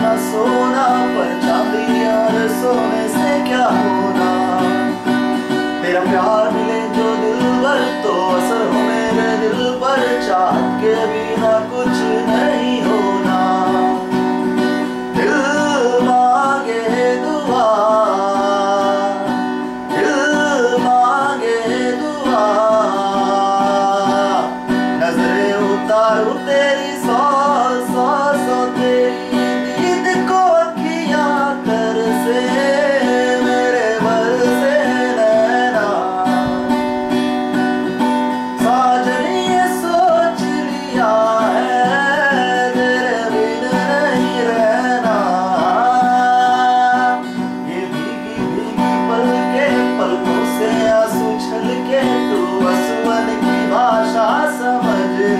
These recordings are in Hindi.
ना सोना, पर चांदी और सोने से क्या होना। तेरा प्यार मिले जो दिल भर तो असर हो मेरे दिल पर, चाहत के बिना कुछ नहीं होना। दिल मांगे दुआ, दिल मांगे दुआ, नजरें उतारूं तेरी सौ सौ सौ तेरी दीद को अखियां तरसे मेरे बरसे नैना। साजन ये सोच लिया है तेरे बिन नहीं रहना। ये भीगी भीगी पलकों से आंसू छलके तू आंसुओं की भाषा समझ ले।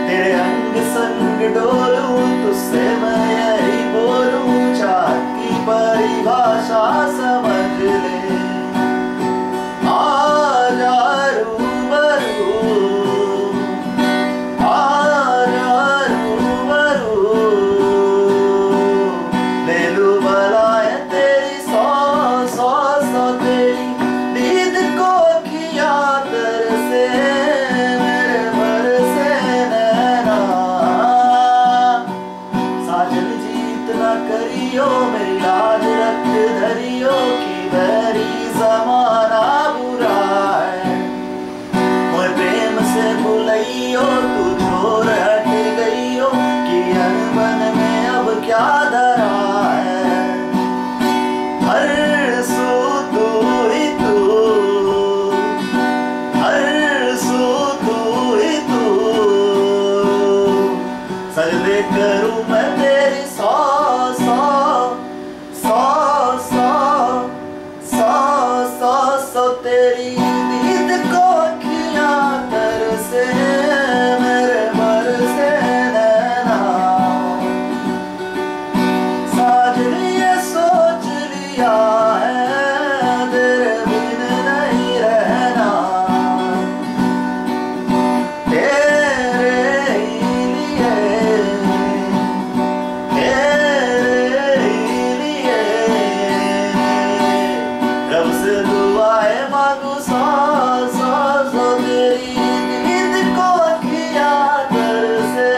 तेरे अंग संग डोलूं तुझसे मैं यही बोलूं, चाहत की परिभाषा समझ ले। आजा रूबरू, आजा रूबरू, ले लूं बलाएं तेरी सौ सौ सौ तेरी दीद को अखियां तरसे मेरे बरसे नैना। साजन जीत ना करियो मेरी लाज रख धरियो, की बैरी जमाना बुरा है। मोए प्रेम से बुलइयो तू छोड़ हट गइयो, कि अनबन में अब क्या धरा है। हर सू तू ही तू, हर सू तू ही तू, सजदे करूं मैं तेरी सौ सौ सौ सौ सौ सौ सौ तेरी दीद को अखियां तरसे मेरे बरसे नैना। साजन ये सोच लिया है तेरे बिन नहीं रहना। तेरे ही लिए, तेरे ही लिए, रब से दुआएं मांगू सौ सौ सौ तेरी दीद को अखियां तरसे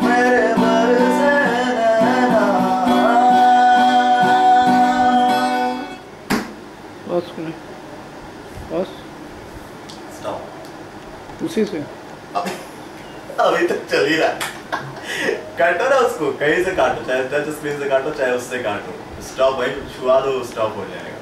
मेरे बरसे नैना। बस नहीं, बस स्टॉप। उसी से अभी तक चल ही रहा है। काटो ना उसको, कहीं से काटो, चाहे टच स्क्रीन से काटो चाहे उससे काटो। स्टॉप भाई, छुआ दो स्टॉप हो जाएगा।